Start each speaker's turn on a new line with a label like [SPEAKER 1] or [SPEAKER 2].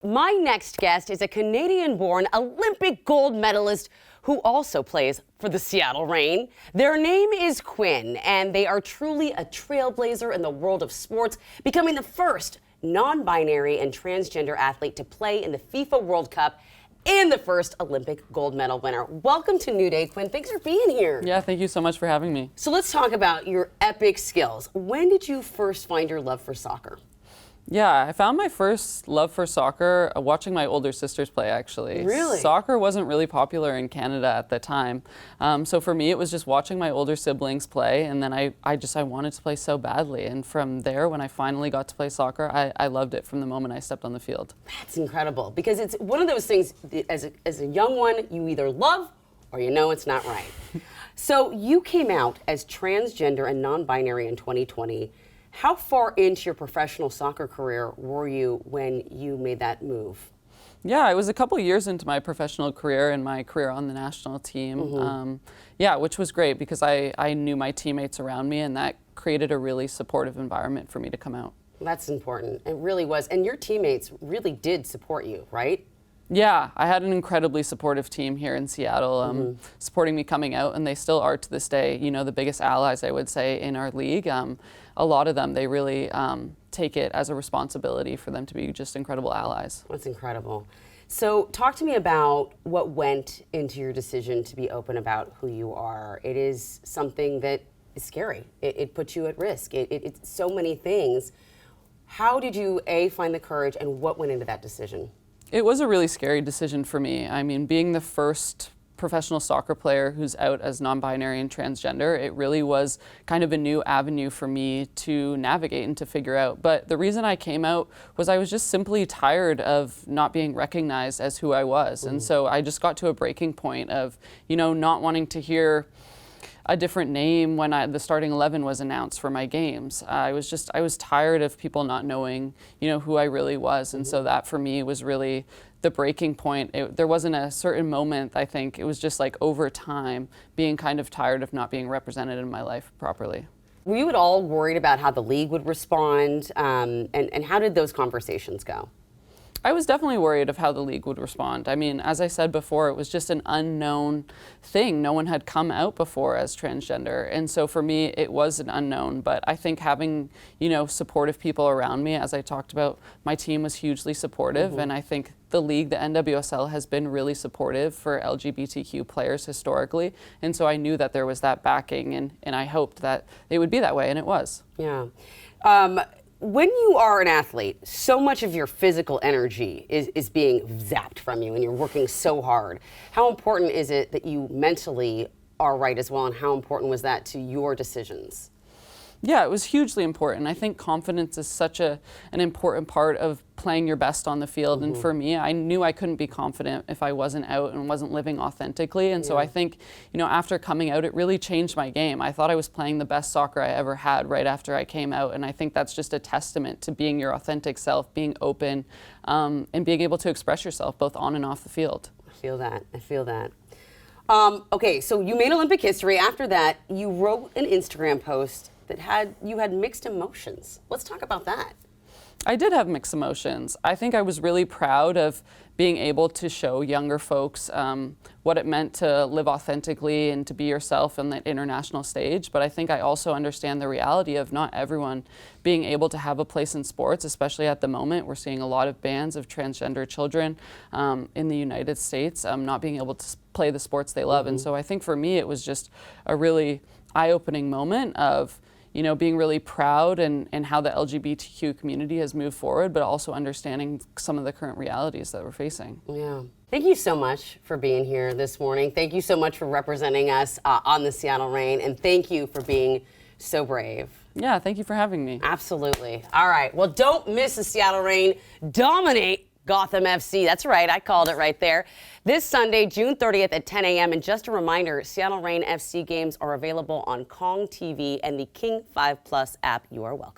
[SPEAKER 1] My next guest is a Canadian-born Olympic gold medalist who also plays for the Seattle Reign. Their name is Quinn, and they are truly a trailblazer in the world of sports, becoming the first non-binary and transgender athlete to play in the FIFA World Cup and the first Olympic gold medal winner. Welcome to New Day, Quinn. Thanks for being here.
[SPEAKER 2] Yeah, thank you so much for having me.
[SPEAKER 1] So let's talk about your epic skills. When did you first find your love for soccer?
[SPEAKER 2] Yeah, I found my first love for soccer watching my older sisters play, actually.
[SPEAKER 1] Really?
[SPEAKER 2] Soccer wasn't really popular in Canada at the time. So for me, it was just watching my older siblings play, and then I wanted to play so badly. And from there, when I finally got to play soccer, I loved it from the moment I stepped on the field.
[SPEAKER 1] That's incredible, because it's one of those things, as a young one, you either love or you know it's not right. So you came out as transgender and non-binary in 2020. How far into your professional soccer career were you when you made that move?
[SPEAKER 2] Yeah, I was a couple years into my professional career and my career on the national team. Which was great because I knew my teammates around me, and that created a really supportive environment for me to come out.
[SPEAKER 1] That's important. It really was. And your teammates really did support you, right?
[SPEAKER 2] Yeah, I had an incredibly supportive team here in Seattle, supporting me coming out, and they still are to this day, you know, the biggest allies, I would say, in our league. A lot of them, they really take it as a responsibility for them to be just incredible allies.
[SPEAKER 1] That's incredible. So talk to me about what went into your decision to be open about who you are. It is something that is scary. It puts you at risk. It's so many things. How did you, A, find the courage, and what went into that decision?
[SPEAKER 2] It was a really scary decision for me. I mean, being the first professional soccer player who's out as non-binary and transgender, it really was kind of a new avenue for me to navigate and to figure out. But the reason I came out was I was just simply tired of not being recognized as who I was. And so I just got to a breaking point of, you know, not wanting to hear a different name when the starting 11 was announced for my games. I was tired of people not knowing, you know, who I really was. And so that for me was really the breaking point. There wasn't a certain moment, I think. It was just like over time being kind of tired of not being represented in my life properly.
[SPEAKER 1] Were you at all worried about how the league would respond, and how did those conversations go?
[SPEAKER 2] I was definitely worried of how the league would respond. I mean, as I said before, it was just an unknown thing. No one had come out before as transgender. And so for me, it was an unknown. But I think having, you know, supportive people around me, as I talked about, my team was hugely supportive. And I think the league, the NWSL, has been really supportive for LGBTQ players historically. And so I knew that there was that backing, and I hoped that it would be that way, and it was.
[SPEAKER 1] Yeah. When you are an athlete, so much of your physical energy is being zapped from you, and you're working so hard. How important is it that you mentally are right as well, and how important was that to your decisions?
[SPEAKER 2] Yeah, it was hugely important. I think confidence is such an important part of playing your best on the field. And for me, I knew I couldn't be confident if I wasn't out and wasn't living authentically. And so I think, you know, after coming out, it really changed my game. I thought I was playing the best soccer I ever had right after I came out. And I think that's just a testament to being your authentic self, being open, and being able to express yourself both on and off the field.
[SPEAKER 1] I feel that. I feel that. Okay, so you made Olympic history. After that, you wrote an Instagram post that you had mixed emotions. Let's talk about that.
[SPEAKER 2] I did have mixed emotions. I think I was really proud of being able to show younger folks what it meant to live authentically and to be yourself on the international stage. But I think I also understand the reality of not everyone being able to have a place in sports, especially at the moment. We're seeing a lot of bans of transgender children in the United States not being able to play the sports they love. And so I think for me, it was just a really eye-opening moment of, you know, being really proud and how the LGBTQ community has moved forward, but also understanding some of the current realities that we're facing.
[SPEAKER 1] Yeah. Thank you so much for being here this morning. Thank you so much for representing us on the Seattle Reign, and thank you for being so brave.
[SPEAKER 2] Yeah, thank you for having me.
[SPEAKER 1] Absolutely. All right. Well, don't miss the Seattle Reign dominate Gotham FC. That's right. I called it right there. This Sunday, June 30th at 10 a.m. And just a reminder, Seattle Reign FC games are available on Kong TV and the King 5 Plus app. You are welcome.